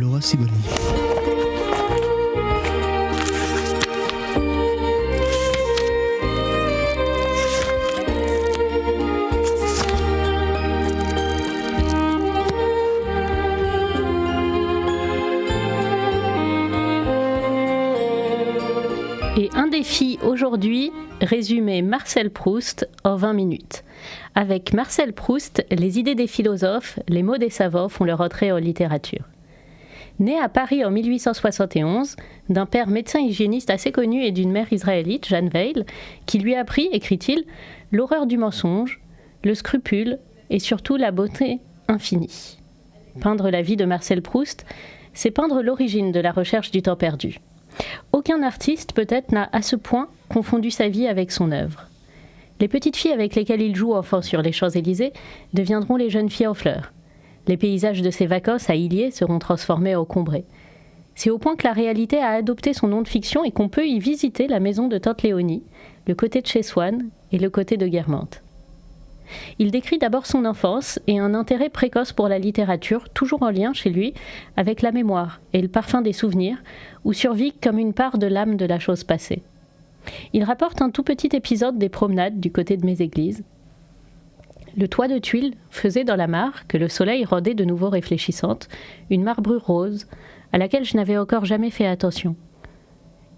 Laura Siboni. Et un défi aujourd'hui, résumer Marcel Proust en 20 minutes. Avec Marcel Proust, les idées des philosophes, les mots des savants font leur entrée en littérature. Né à Paris en 1871, d'un père médecin hygiéniste assez connu et d'une mère israélite, Jeanne Weil, qui lui a appris, écrit-il, l'horreur du mensonge, le scrupule et surtout la beauté infinie. Peindre la vie de Marcel Proust, c'est peindre l'origine de la recherche du temps perdu. Aucun artiste, peut-être, n'a à ce point confondu sa vie avec son œuvre. Les petites filles avec lesquelles il joue enfant sur les Champs-Élysées deviendront les jeunes filles en fleurs. Les paysages de ses vacances à Illiers seront transformés en Combray. C'est au point que la réalité a adopté son nom de fiction et qu'on peut y visiter la maison de Tante Léonie, le côté de chez Swann et le côté de Guermantes. Il décrit d'abord son enfance et un intérêt précoce pour la littérature, toujours en lien chez lui avec la mémoire et le parfum des souvenirs, où survit comme une part de l'âme de la chose passée. Il rapporte un tout petit épisode des promenades du côté de Méséglise. Le toit de tuiles faisait dans la mare, que le soleil rendait de nouveau réfléchissante, une marbrure rose, à laquelle je n'avais encore jamais fait attention.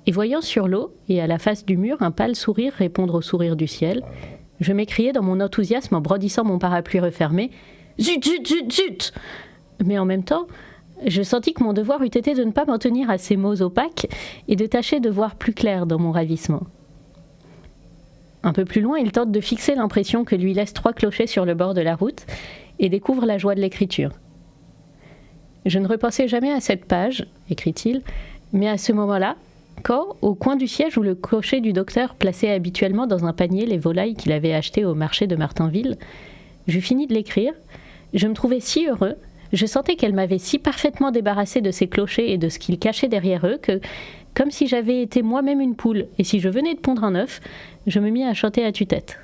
Et voyant sur l'eau et à la face du mur un pâle sourire répondre au sourire du ciel, je m'écriai dans mon enthousiasme en brandissant mon parapluie refermé « Zut, zut, zut, zut !» Mais en même temps, je sentis que mon devoir eût été de ne pas m'en tenir à ces mots opaques et de tâcher de voir plus clair dans mon ravissement. Un peu plus loin, il tente de fixer l'impression que lui laissent 3 clochers sur le bord de la route et découvre la joie de l'écriture. « Je ne repensais jamais à cette page, écrit-il, mais à ce moment-là, quand, au coin du siège où le cocher du docteur plaçait habituellement dans un panier les volailles qu'il avait achetées au marché de Martinville, j'eus fini de l'écrire, je me trouvais si heureux, je sentais qu'elle m'avait si parfaitement débarrassé de ces clochers et de ce qu'ils cachaient derrière eux que, comme si j'avais été moi-même une poule, et si je venais de pondre un œuf, je me mis à chanter à tue-tête.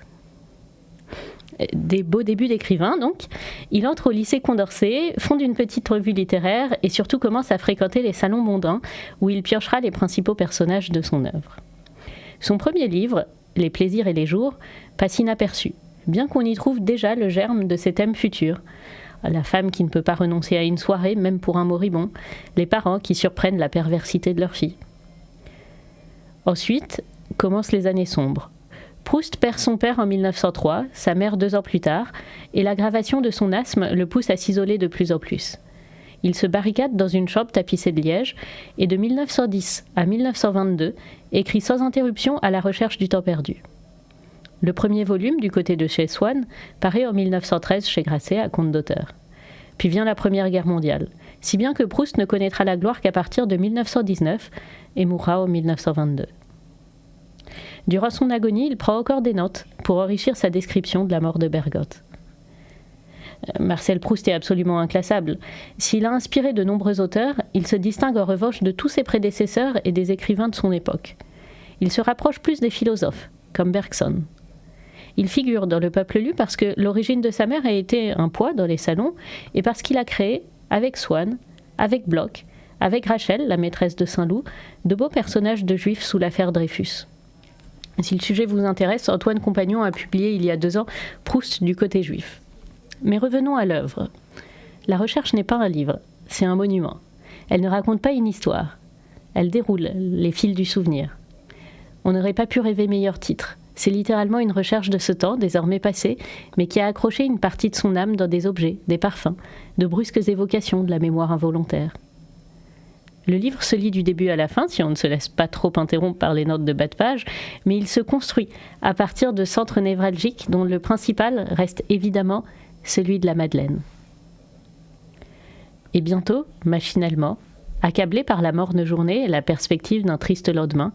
Des beaux débuts d'écrivain, donc. Il entre au lycée Condorcet, fonde une petite revue littéraire et surtout commence à fréquenter les salons mondains où il piochera les principaux personnages de son œuvre. Son premier livre, Les plaisirs et les jours, passe inaperçu, bien qu'on y trouve déjà le germe de ses thèmes futurs. La femme qui ne peut pas renoncer à une soirée, même pour un moribond, les parents qui surprennent la perversité de leur fille. Ensuite, commencent les années sombres. Proust perd son père en 1903, sa mère 2 ans plus tard, et l'aggravation de son asthme le pousse à s'isoler de plus en plus. Il se barricade dans une chambre tapissée de liège et de 1910 à 1922 écrit sans interruption à la recherche du temps perdu. Le premier volume, du côté de chez Swann, paraît en 1913 chez Grasset à compte d'auteur. Puis vient la Première Guerre mondiale, si bien que Proust ne connaîtra la gloire qu'à partir de 1919 et mourra en 1922. Durant son agonie, il prend encore des notes pour enrichir sa description de la mort de Bergotte. Marcel Proust est absolument inclassable. S'il a inspiré de nombreux auteurs, il se distingue en revanche de tous ses prédécesseurs et des écrivains de son époque. Il se rapproche plus des philosophes, comme Bergson. Il figure dans Le Peuple lu parce que l'origine de sa mère a été un poids dans les salons et parce qu'il a créé, avec Swann, avec Bloch, avec Rachel, la maîtresse de Saint-Loup, de beaux personnages de juifs sous l'affaire Dreyfus. Si le sujet vous intéresse, Antoine Compagnon a publié il y a 2 ans Proust du côté juif. Mais revenons à l'œuvre. La recherche n'est pas un livre, c'est un monument. Elle ne raconte pas une histoire. Elle déroule les fils du souvenir. On n'aurait pas pu rêver meilleur titre. C'est littéralement une recherche de ce temps, désormais passé, mais qui a accroché une partie de son âme dans des objets, des parfums, de brusques évocations de la mémoire involontaire. Le livre se lit du début à la fin, si on ne se laisse pas trop interrompre par les notes de bas de page, mais il se construit à partir de centres névralgiques dont le principal reste évidemment celui de la Madeleine. Et bientôt, machinalement, accablé par la morne journée et la perspective d'un triste lendemain,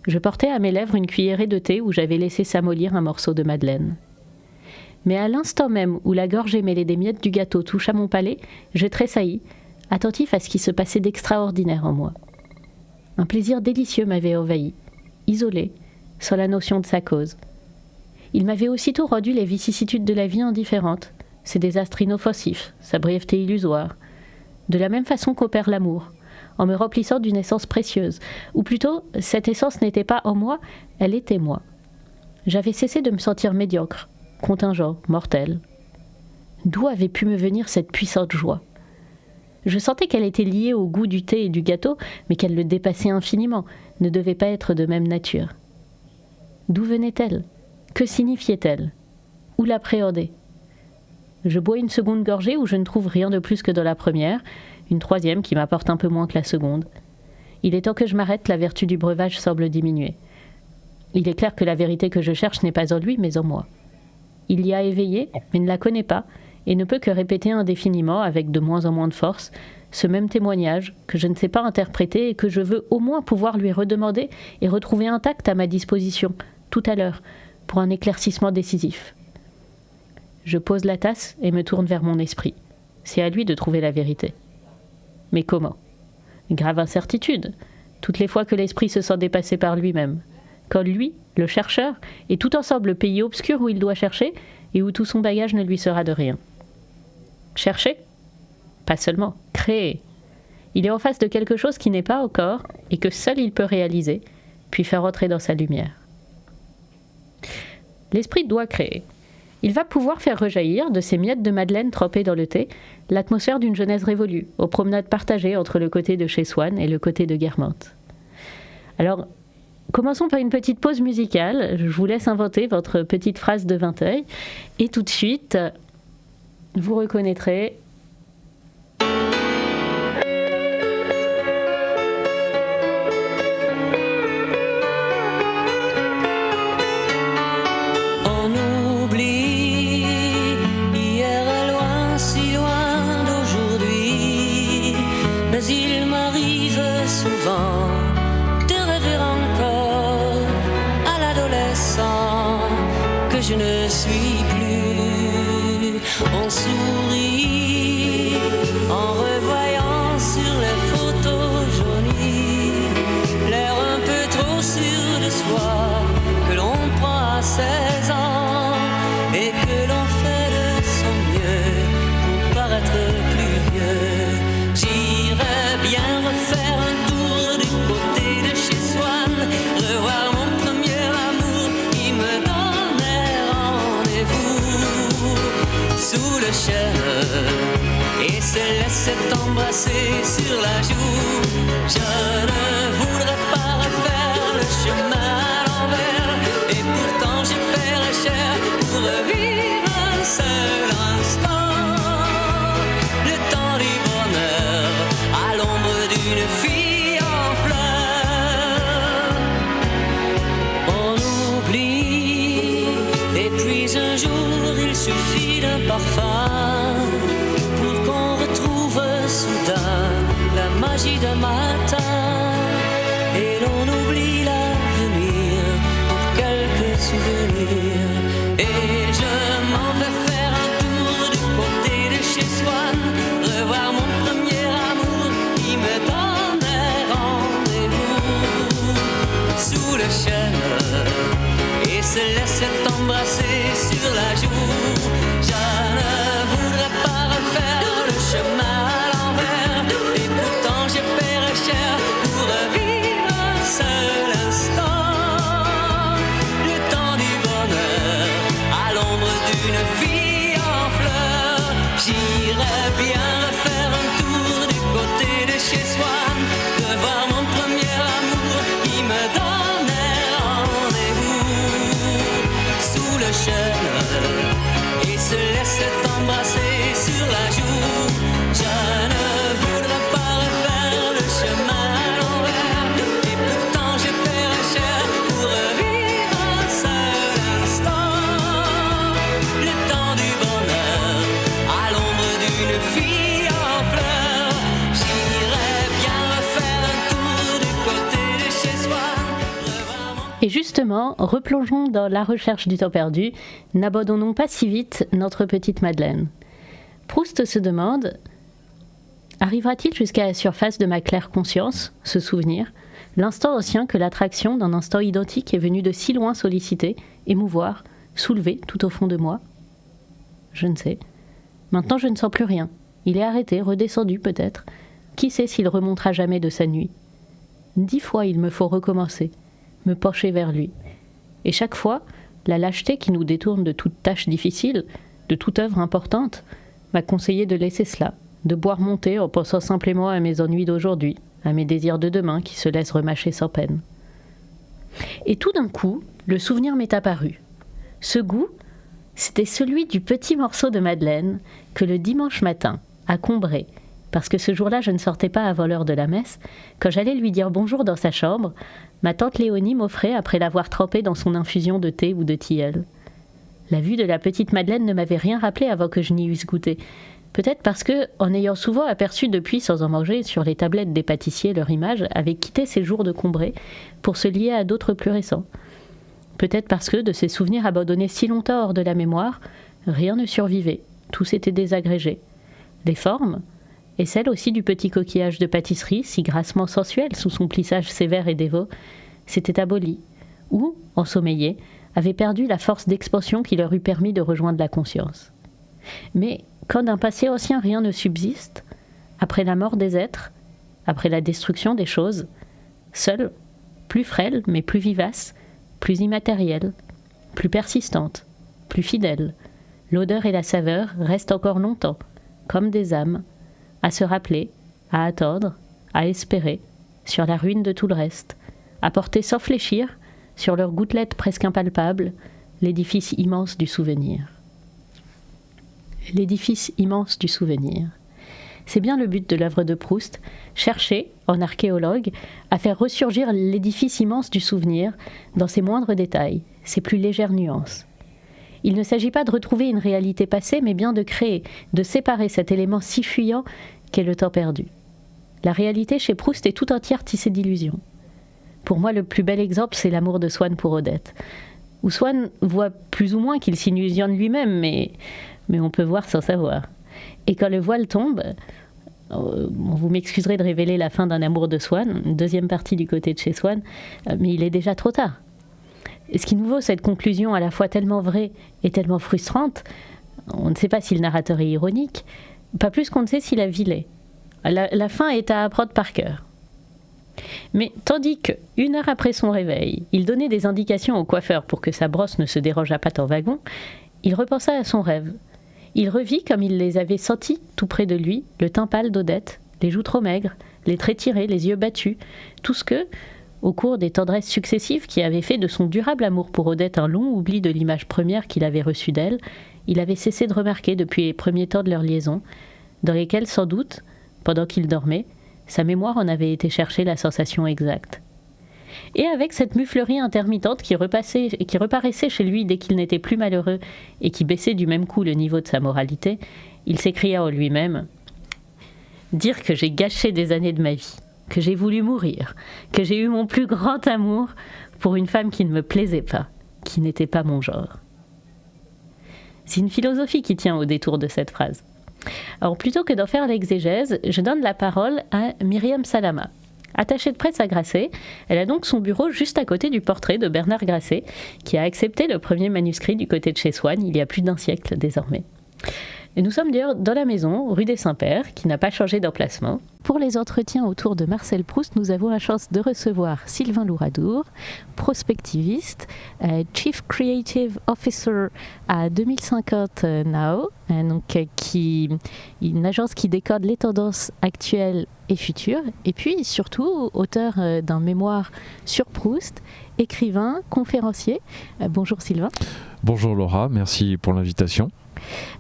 je portais à mes lèvres une cuillerée de thé où j'avais laissé s'amollir un morceau de Madeleine. Mais à l'instant même où la gorgée mêlée des miettes du gâteau touche à mon palais, je tressaillis, attentif à ce qui se passait d'extraordinaire en moi. Un plaisir délicieux m'avait envahi, isolé, sans la notion de sa cause. Il m'avait aussitôt rendu les vicissitudes de la vie indifférentes, ses désastres inoffensifs, sa brièveté illusoire, de la même façon qu'opère l'amour, en me remplissant d'une essence précieuse. Ou plutôt, cette essence n'était pas en moi, elle était moi. J'avais cessé de me sentir médiocre, contingent, mortel. D'où avait pu me venir cette puissante joie ? Je sentais qu'elle était liée au goût du thé et du gâteau, mais qu'elle le dépassait infiniment, ne devait pas être de même nature. D'où venait-elle ? Que signifiait-elle ? Où l'appréhender ? Je bois une seconde gorgée où je ne trouve rien de plus que dans la première, une troisième qui m'apporte un peu moins que la seconde. Il est temps que je m'arrête, la vertu du breuvage semble diminuer. Il est clair que la vérité que je cherche n'est pas en lui, mais en moi. Il y a éveillé, mais ne la connaît pas, et ne peut que répéter indéfiniment, avec de moins en moins de force, ce même témoignage que je ne sais pas interpréter et que je veux au moins pouvoir lui redemander et retrouver intact à ma disposition, tout à l'heure, pour un éclaircissement décisif. Je pose la tasse et me tourne vers mon esprit. C'est à lui de trouver la vérité. Mais comment ? Grave incertitude, toutes les fois que l'esprit se sent dépassé par lui-même. Quand lui, le chercheur, est tout ensemble le pays obscur où il doit chercher et où tout son bagage ne lui sera de rien. Chercher ? Pas seulement, créer. Il est en face de quelque chose qui n'est pas encore et que seul il peut réaliser, puis faire entrer dans sa lumière. L'esprit doit créer. Il va pouvoir faire rejaillir, de ces miettes de madeleine trempées dans le thé, l'atmosphère d'une jeunesse révolue, aux promenades partagées entre le côté de chez Swann et le côté de Guermantes. Alors, commençons par une petite pause musicale. Je vous laisse inventer votre petite phrase de Vinteuil. Et tout de suite, vous reconnaîtrez... On oublie, hier est loin, si loin d'aujourd'hui. Mais il m'arrive souvent de rêver encore à l'adolescent que je ne suis plus. On sourit en revoyant sur les photos jaunies l'air un peu trop sûr de soi que l'on prend à 16 ans et que l'on fait de son mieux pour paraître plus vieux. J'irais bien refaire un tour du côté de chez Swann, revoir mon premier amour qui me donnait rendez-vous sous le chêne et se laisser embrasser sur la joue. Je ne voudrais pas refaire le chemin à l'envers et pourtant je paierais cher pour revivre un seul instant. Le temps du bonheur à l'ombre d'une fille en fleurs. On oublie et puis un jour il suffit d'un parfum pour qu'on retrouve soudain la magie d'un matin et l'on oublie l'avenir pour quelques souvenirs. Et je m'en vais faire un tour du côté de chez Swann, revoir mon premier amour qui me donnait rendez-vous sous le chêne et se laissait embrasser sur la joue. Je ne voudrais pas refaire le chemin à l'envers et pourtant je paierais cher pour revivre un seul instant. Le temps du bonheur à l'ombre d'une fille en fleurs. J'irais bien refaire un tour du côté de chez Swann, revoir mon premier amour qui me donnait rendez-vous sous le chêne et se laissait embrasser sur la joue. Je ne voudrais pas refaire le chemin à l'envers et pourtant je paierais cher pour revivre un seul instant. Le temps du bonheur à l'ombre d'une fille en fleurs. J'irais bien refaire un tour du côté de chez Swann, revoir mon... Et justement, replongeons dans la recherche du temps perdu. N'abandonnons pas si vite notre petite Madeleine. Proust se demande: arrivera-t-il jusqu'à la surface de ma claire conscience, ce souvenir, l'instant ancien que l'attraction d'un instant identique est venue de si loin solliciter, émouvoir, soulever tout au fond de moi ? Je ne sais. Maintenant je ne sens plus rien. Il est arrêté, redescendu peut-être. Qui sait s'il remontera jamais de sa nuit ? 10 fois il me faut recommencer, me pencher vers lui. Et chaque fois, la lâcheté qui nous détourne de toute tâche difficile, de toute œuvre importante, m'a conseillé de laisser cela, de boire mon thé en pensant simplement à mes ennuis d'aujourd'hui, à mes désirs de demain qui se laissent remâcher sans peine. Et tout d'un coup, le souvenir m'est apparu. Ce goût, c'était celui du petit morceau de madeleine que le dimanche matin, à Combray, parce que ce jour-là je ne sortais pas avant l'heure de la messe, quand j'allais lui dire bonjour dans sa chambre, ma tante Léonie m'offrait après l'avoir trempée dans son infusion de thé ou de tilleul. La vue de la petite madeleine ne m'avait rien rappelé avant que je n'y eusse goûté. Peut-être parce que, en ayant souvent aperçu depuis sans en manger sur les tablettes des pâtissiers leur image, avait quitté ses jours de Combray pour se lier à d'autres plus récents. Peut-être parce que, de ces souvenirs abandonnés si longtemps hors de la mémoire, rien ne survivait, tout s'était désagrégé. Les formes, et celles aussi du petit coquillage de pâtisserie, si grassement sensuel sous son plissage sévère et dévot, s'étaient abolies, ou, ensommeillées, avaient perdu la force d'expansion qui leur eût permis de rejoindre la conscience. Mais quand d'un passé ancien rien ne subsiste, après la mort des êtres, après la destruction des choses, seule, plus frêle mais plus vivace, plus immatérielle, plus persistante, plus fidèle, l'odeur et la saveur restent encore longtemps, comme des âmes, à se rappeler, à attendre, à espérer, sur la ruine de tout le reste, à porter sans fléchir, sur leurs gouttelettes presque impalpables, l'édifice immense du souvenir. L'édifice immense du souvenir. C'est bien le but de l'œuvre de Proust, chercher, en archéologue, à faire ressurgir l'édifice immense du souvenir dans ses moindres détails, ses plus légères nuances. Il ne s'agit pas de retrouver une réalité passée, mais bien de créer, de séparer cet élément si fuyant qu'est le temps perdu. La réalité chez Proust est tout entière tissée d'illusions. Pour moi, le plus bel exemple, c'est l'amour de Swann pour Odette, où Swann voit plus ou moins qu'il s'illusionne lui-même, mais on peut voir sans savoir. Et quand le voile tombe, vous m'excuserez de révéler la fin d'un amour de Swann, une deuxième partie du côté de chez Swann, mais il est déjà trop tard. Et ce qui nous vaut cette conclusion à la fois tellement vraie et tellement frustrante, on ne sait pas si le narrateur est ironique, pas plus qu'on ne sait s'il a vilé. La fin est à apprendre par cœur. Mais tandis que, 1 heure après son réveil, il donnait des indications au coiffeur pour que sa brosse ne se dérangeât pas en wagon, il repensa à son rêve. Il revit comme il les avait sentis tout près de lui, le teint pâle d'Odette, les joues trop maigres, les traits tirés, les yeux battus, tout ce que, au cours des tendresses successives qui avaient fait de son durable amour pour Odette un long oubli de l'image première qu'il avait reçue d'elle, il avait cessé de remarquer depuis les premiers temps de leur liaison, dans lesquels, sans doute, pendant qu'il dormait, sa mémoire en avait été chercher la sensation exacte. Et avec cette muflerie intermittente qui reparaissait chez lui dès qu'il n'était plus malheureux et qui baissait du même coup le niveau de sa moralité, il s'écria en lui-même « Dire que j'ai gâché des années de ma vie, que j'ai voulu mourir, que j'ai eu mon plus grand amour pour une femme qui ne me plaisait pas, qui n'était pas mon genre. » C'est une philosophie qui tient au détour de cette phrase. Alors plutôt que d'en faire l'exégèse, je donne la parole à Myriam Salama. Attachée de presse à Grasset, elle a donc son bureau juste à côté du portrait de Bernard Grasset, qui a accepté le premier manuscrit du côté de chez Swann il y a plus d'1 siècle désormais. Et nous sommes d'ailleurs dans la maison, rue des Saints-Pères, qui n'a pas changé d'emplacement. Pour les entretiens autour de Marcel Proust, nous avons la chance de recevoir Sylvain Louradour, prospectiviste, Chief Creative Officer à 2050 Now, une agence qui décode les tendances actuelles et futures, et puis surtout auteur d'un mémoire sur Proust, écrivain, conférencier. Bonjour Sylvain. Bonjour Laura, merci pour l'invitation.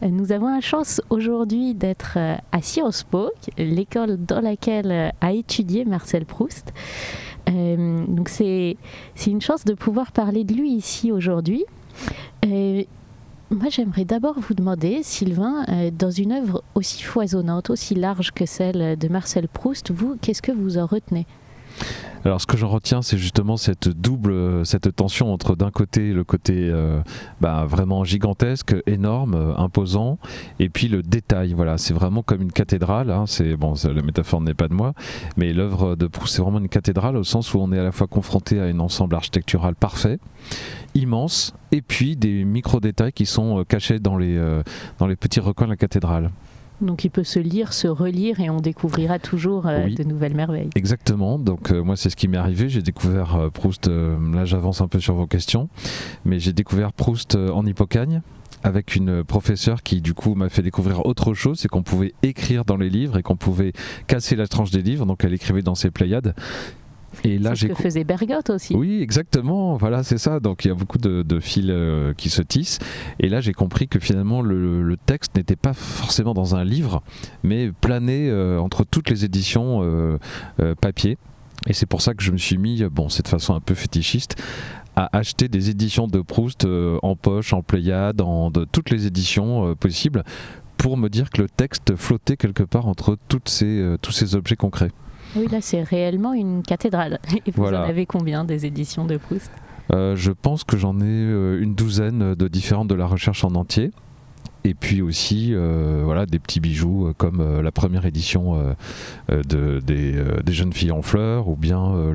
Nous avons la chance aujourd'hui d'être à Sciences Po, l'école dans laquelle a étudié Marcel Proust. Donc c'est une chance de pouvoir parler de lui ici aujourd'hui. Moi j'aimerais d'abord vous demander, Sylvain, dans une œuvre aussi foisonnante, aussi large que celle de Marcel Proust, vous, qu'est-ce que vous en retenez ? Alors ce que j'en retiens, c'est justement cette tension entre d'un côté le côté vraiment gigantesque, énorme, imposant, et puis le détail. Voilà, c'est vraiment comme une cathédrale. Hein, la métaphore n'est pas de moi, mais l'œuvre de Proust, c'est vraiment une cathédrale au sens où on est à la fois confronté à un ensemble architectural parfait, immense, et puis des micro-détails qui sont cachés dans les petits recoins de la cathédrale. Donc il peut se lire, se relire et on découvrira toujours de nouvelles merveilles. Exactement, donc moi c'est ce qui m'est arrivé, j'ai découvert Proust, là j'avance un peu sur vos questions, mais j'ai découvert Proust en Hippocagne, avec une professeure qui du coup m'a fait découvrir autre chose, c'est qu'on pouvait écrire dans les livres et qu'on pouvait casser la tranche des livres, donc elle écrivait dans ses Pléiades. Et là, c'est ce que faisait Bergotte aussi. Oui, exactement, voilà, c'est ça. Donc il y a beaucoup de fils qui se tissent. Et là, j'ai compris que finalement, le texte n'était pas forcément dans un livre, mais planait entre toutes les éditions papier. Et c'est pour ça que je me suis mis, cette façon un peu fétichiste, à acheter des éditions de Proust en poche, en Pléiade, de toutes les éditions possibles, pour me dire que le texte flottait quelque part entre tous ces objets concrets. Oui, là c'est réellement une cathédrale. Et vous en avez combien des éditions de Proust ? Je pense que j'en ai une douzaine de différentes de la recherche en entier. Et puis aussi des petits bijoux comme la première édition des Jeunes filles en fleurs, ou bien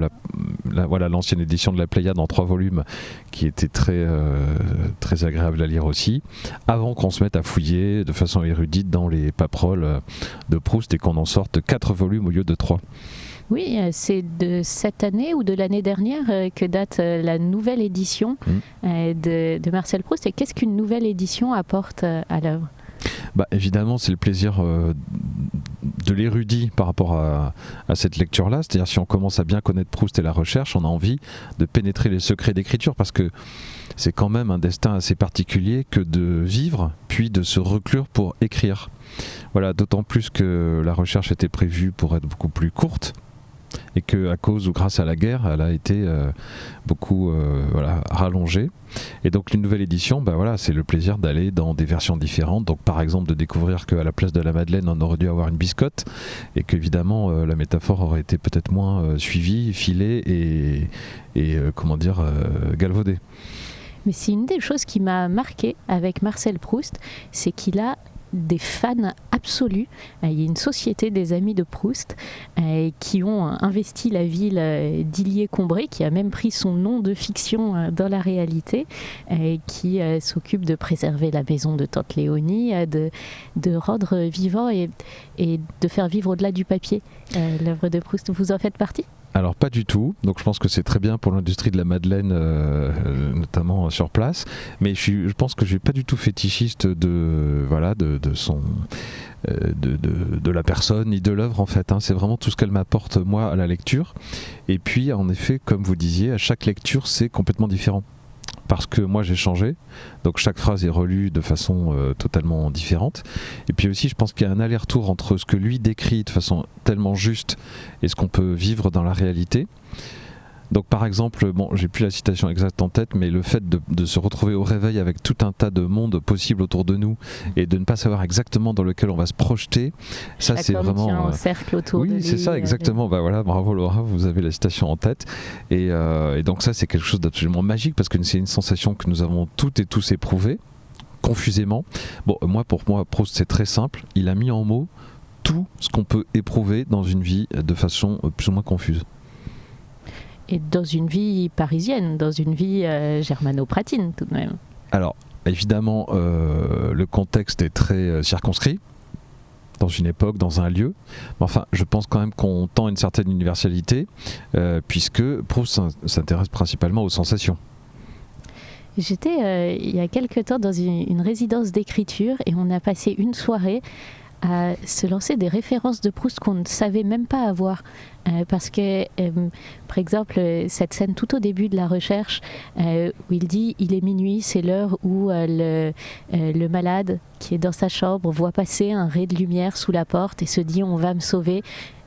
l'ancienne édition de la Pléiade en 3 volumes qui était très agréable à lire aussi, avant qu'on se mette à fouiller de façon érudite dans les paperoles de Proust et qu'on en sorte 4 volumes au lieu de 3. Oui, c'est de cette année ou de l'année dernière que date la nouvelle édition de Marcel Proust. Et qu'est-ce qu'une nouvelle édition apporte à l'œuvre ? Évidemment, c'est le plaisir de l'érudit par rapport à cette lecture-là. C'est-à-dire, si on commence à bien connaître Proust et la recherche, on a envie de pénétrer les secrets d'écriture, parce que c'est quand même un destin assez particulier que de vivre, puis de se reclure pour écrire. Voilà, d'autant plus que la recherche était prévue pour être beaucoup plus courte, et qu'à cause ou grâce à la guerre, elle a été beaucoup rallongée. Et donc une nouvelle édition, c'est le plaisir d'aller dans des versions différentes. Donc par exemple de découvrir qu'à la place de la Madeleine, on aurait dû avoir une biscotte, et qu'évidemment la métaphore aurait été peut-être moins suivie, filée et galvaudée. Mais c'est une des choses qui m'a marquée avec Marcel Proust, c'est qu'il a des fans absolus. Il y a une société des amis de Proust qui ont investi la ville d'Illier-Combray, qui a même pris son nom de fiction dans la réalité, qui s'occupe de préserver la maison de Tante Léonie, de rendre vivant et de faire vivre au-delà du papier l'œuvre de Proust. Vous en faites partie ? Alors pas du tout, donc je pense que c'est très bien pour l'industrie de la Madeleine, notamment sur place, mais je pense que je suis pas du tout fétichiste de la personne ni de l'œuvre en fait, c'est vraiment tout ce qu'elle m'apporte moi à la lecture. Et puis en effet, comme vous disiez, à chaque lecture c'est complètement différent. Parce que moi j'ai changé, donc chaque phrase est relue de façon totalement différente. Et puis aussi je pense qu'il y a un aller-retour entre ce que lui décrit de façon tellement juste et ce qu'on peut vivre dans la réalité. Donc par exemple, j'ai plus la citation exacte en tête, mais le fait de se retrouver au réveil avec tout un tas de mondes possibles autour de nous et de ne pas savoir exactement dans lequel on va se projeter, ça c'est vraiment un cercle autour de lui. Oui, c'est ça exactement. Bravo Laura, vous avez la citation en tête. Et donc ça c'est quelque chose d'absolument magique, parce que c'est une sensation que nous avons toutes et tous éprouvée confusément. Pour moi Proust c'est très simple. Il a mis en mots tout ce qu'on peut éprouver dans une vie de façon plus ou moins confuse. Et dans une vie parisienne, dans une vie germano-pratine tout de même. Alors, évidemment, le contexte est très circonscrit, dans une époque, dans un lieu. Mais enfin, je pense quand même qu'on tend une certaine universalité, puisque Proust s'intéresse principalement aux sensations. J'étais, il y a quelque temps, dans une résidence d'écriture, et on a passé une soirée à se lancer des références de Proust qu'on ne savait même pas avoir. Parce que, par exemple, cette scène tout au début de la recherche, où il dit « il est minuit, c'est l'heure où le malade qui est dans sa chambre voit passer un ray de lumière sous la porte et se dit « on va me sauver ».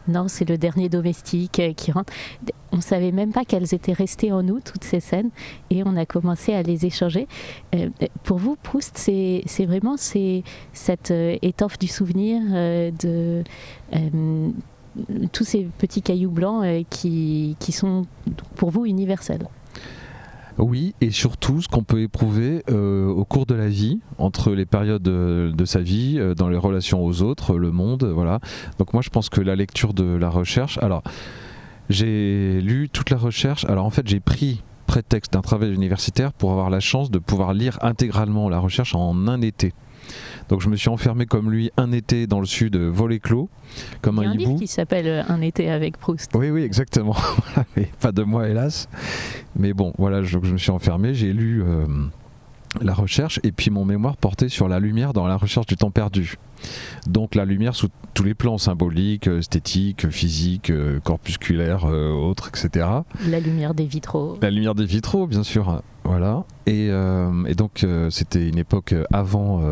Non, c'est le dernier domestique qui rentre. On ne savait même pas qu'elles étaient restées en nous, toutes ces scènes, et on a commencé à les échanger. Pour vous, Proust, c'est vraiment cette étoffe du souvenir de tous ces petits cailloux blancs qui sont pour vous universels. Oui, et surtout ce qu'on peut éprouver au cours de la vie, entre les périodes de sa vie, dans les relations aux autres, le monde, voilà. Donc moi je pense que la lecture de la recherche, alors j'ai lu toute la recherche, alors en fait j'ai pris prétexte d'un travail universitaire pour avoir la chance de pouvoir lire intégralement la recherche en un été. Donc je me suis enfermé comme lui un été dans le sud, volet clos, comme un hibou. Il y a un livre qui s'appelle Un été avec Proust. Oui, exactement. Mais pas de moi, hélas. Mais bon, voilà, je me suis enfermé, j'ai lu la recherche, et puis mon mémoire portait sur la lumière dans la recherche du temps perdu. Donc la lumière sous tous les plans, symboliques, esthétiques, physiques, corpusculaires, autres, etc. La lumière des vitraux. La lumière des vitraux, bien sûr. Voilà. Et donc c'était une époque avant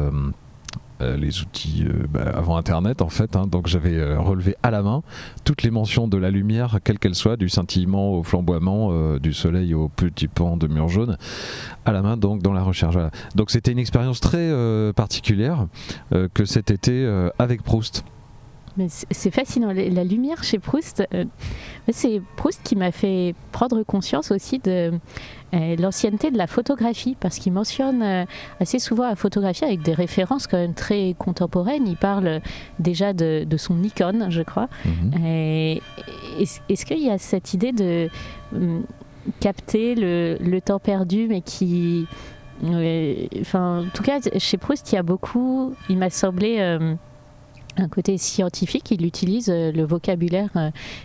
les outils, avant Internet en fait. Donc j'avais relevé à la main toutes les mentions de la lumière, quelle qu'elle soit, du scintillement au flamboiement, du soleil au petit pan de mur jaune, à la main, donc dans la recherche. Voilà. Donc c'était une expérience très particulière que cet été avec Proust. Mais c'est fascinant, la lumière chez Proust. C'est Proust qui m'a fait prendre conscience aussi de l'ancienneté de la photographie, parce qu'il mentionne assez souvent la photographie avec des références quand même très contemporaines. Il parle déjà de son Nikon, je crois. Est-ce qu'il y a cette idée de capter le temps perdu, mais qui... en tout cas, chez Proust, il y a beaucoup, il m'a semblé... un côté scientifique, il utilise le vocabulaire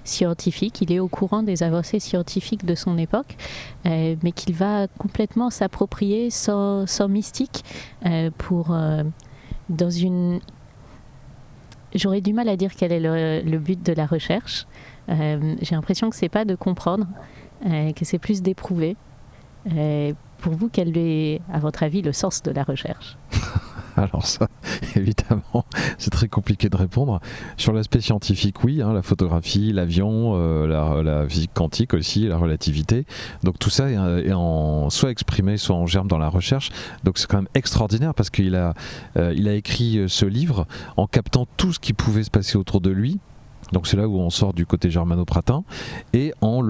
scientifique, il est au courant des avancées scientifiques de son époque, mais qu'il va complètement s'approprier sans mystique dans une... J'aurais du mal à dire quel est le but de la recherche. J'ai l'impression que c'est pas de comprendre, que c'est plus d'éprouver. Pour vous, quel est, à votre avis, le sens de la recherche ? Alors ça, évidemment, c'est très compliqué de répondre. Sur l'aspect scientifique, oui, la photographie, l'avion, la physique quantique aussi, la relativité. Donc tout ça est soit exprimé, soit en germe dans la recherche. Donc c'est quand même extraordinaire parce qu'il a écrit ce livre en captant tout ce qui pouvait se passer autour de lui. Donc c'est là où on sort du côté germano-pratin, et en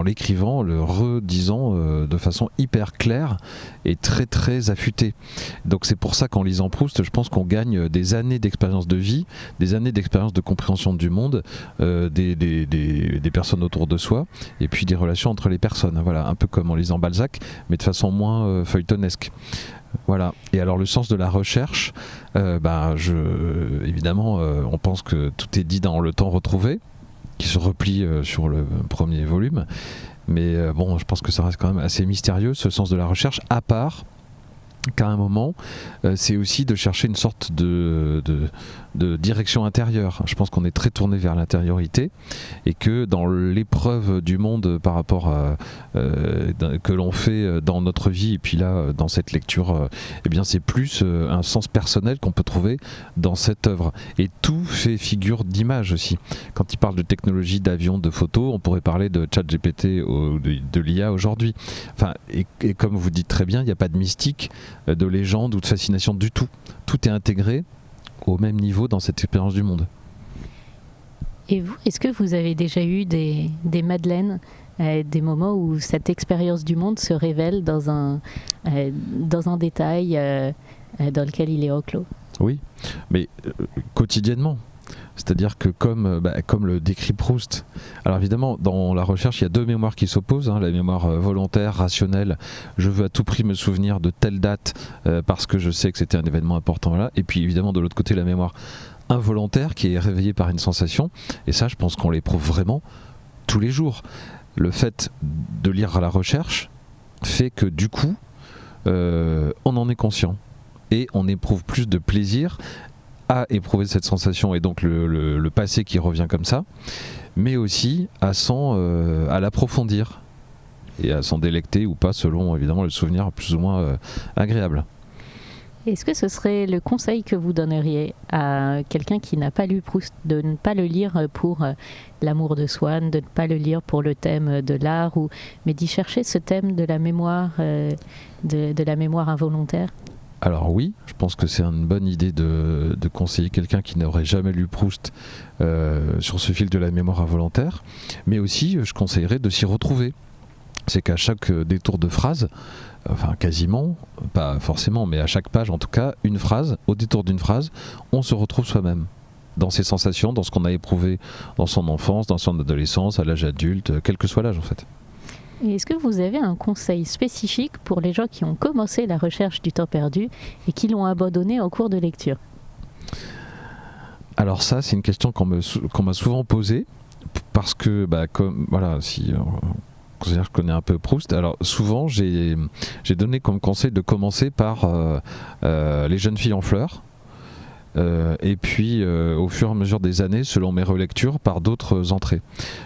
l'écrivant, le redisant de façon hyper claire et très très affûtée. Donc c'est pour ça qu'en lisant Proust, je pense qu'on gagne des années d'expérience de vie, des années d'expérience de compréhension du monde, des personnes autour de soi, et puis des relations entre les personnes. Voilà, un peu comme en lisant Balzac, mais de façon moins feuilletonesque. Voilà. Et alors le sens de la recherche, évidemment, on pense que tout est dit dans Le Temps retrouvé, qui se replie sur le premier volume, mais je pense que ça reste quand même assez mystérieux, ce sens de la recherche, à part qu'à un moment, c'est aussi de chercher une sorte de direction intérieure. Je pense qu'on est très tourné vers l'intériorité, et que dans l'épreuve du monde par rapport à que l'on fait dans notre vie, et puis là dans cette lecture, c'est plus un sens personnel qu'on peut trouver dans cette œuvre. Et tout fait figure d'image aussi. Quand il parle de technologie, d'avion, de photos, on pourrait parler de ChatGPT ou de l'IA aujourd'hui. Enfin, et comme vous dites très bien, il n'y a pas de mystique, de légende ou de fascination du tout. Tout est intégré au même niveau dans cette expérience du monde. Et vous, est-ce que vous avez déjà eu des madeleines, des moments où cette expérience du monde se révèle dans un détail dans lequel il est enclos ? Oui, mais quotidiennement. C'est-à-dire que comme le décrit Proust, alors évidemment dans la recherche il y a deux mémoires qui s'opposent, la mémoire volontaire, rationnelle, je veux à tout prix me souvenir de telle date parce que je sais que c'était un événement important, voilà. Et puis évidemment de l'autre côté la mémoire involontaire qui est réveillée par une sensation, et ça je pense qu'on l'éprouve vraiment tous les jours. Le fait de lire à la recherche fait que du coup on en est conscient et on éprouve plus de plaisir à éprouver cette sensation, et donc le passé qui revient comme ça, mais aussi à l'approfondir et à s'en délecter ou pas, selon évidemment le souvenir plus ou moins agréable. Est-ce que ce serait le conseil que vous donneriez à quelqu'un qui n'a pas lu Proust, de ne pas le lire pour l'amour de Swann, de ne pas le lire pour le thème de l'art, mais d'y chercher ce thème de la mémoire, de la mémoire involontaire ? Alors oui, je pense que c'est une bonne idée de conseiller quelqu'un qui n'aurait jamais lu Proust sur ce fil de la mémoire involontaire, mais aussi je conseillerais de s'y retrouver. C'est qu'à chaque détour de phrase, enfin quasiment, pas forcément, mais à chaque page en tout cas, une phrase, au détour d'une phrase, on se retrouve soi-même dans ses sensations, dans ce qu'on a éprouvé dans son enfance, dans son adolescence, à l'âge adulte, quel que soit l'âge en fait. Et est-ce que vous avez un conseil spécifique pour les gens qui ont commencé la recherche du temps perdu et qui l'ont abandonné en cours de lecture ? Alors ça, c'est une question qu'on m'a souvent posée, parce que, comme, voilà, si on considère que je connais un peu Proust, alors souvent j'ai donné comme conseil de commencer par Les jeunes filles en fleurs, et puis au fur et à mesure des années, selon mes relectures, par d'autres entrées.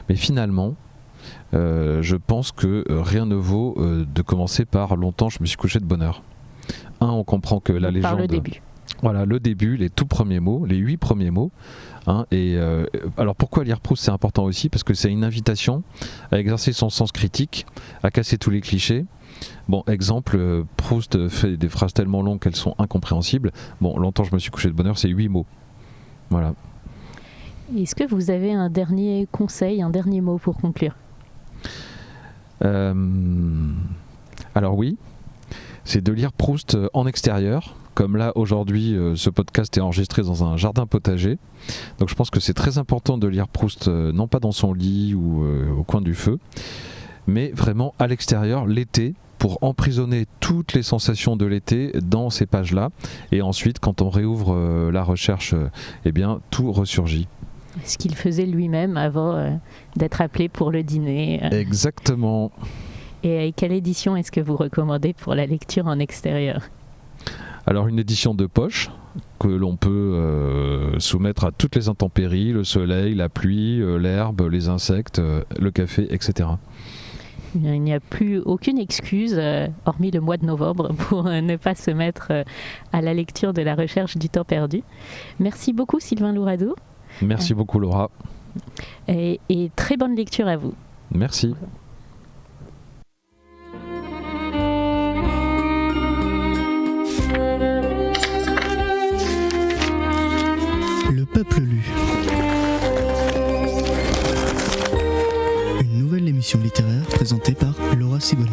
Mais finalement, je pense que rien ne vaut de commencer par Longtemps je me suis couché de bonne heure. On comprend que la légende... Par le début. Voilà, le début, les tout premiers mots, les 8 premiers mots. Alors pourquoi lire Proust, c'est important aussi, parce que c'est une invitation à exercer son sens critique, à casser tous les clichés. Bon, exemple, Proust fait des phrases tellement longues qu'elles sont incompréhensibles. Bon, Longtemps je me suis couché de bonne heure, c'est 8 mots. Voilà. Est-ce que vous avez un dernier conseil, un dernier mot pour conclure ? Alors oui, c'est de lire Proust en extérieur. Comme là, aujourd'hui, ce podcast est enregistré dans un jardin potager. Donc je pense que c'est très important de lire Proust, non pas dans son lit ou au coin du feu, mais vraiment à l'extérieur, l'été, pour emprisonner toutes les sensations de l'été dans ces pages-là. Et ensuite, quand on réouvre la recherche, eh bien, tout ressurgit. Ce qu'il faisait lui-même avant d'être appelé pour le dîner. Exactement. Et quelle édition est-ce que vous recommandez pour la lecture en extérieur ? Alors une édition de poche que l'on peut soumettre à toutes les intempéries, le soleil, la pluie, l'herbe, les insectes, le café, etc. Il n'y a plus aucune excuse, hormis le mois de novembre, pour ne pas se mettre à la lecture de la recherche du temps perdu. Merci beaucoup Sylvain Louradou. Merci beaucoup Laura. Et très bonne lecture à vous. Merci. Le peuple lu. Une nouvelle émission littéraire présentée par Laura Siboni.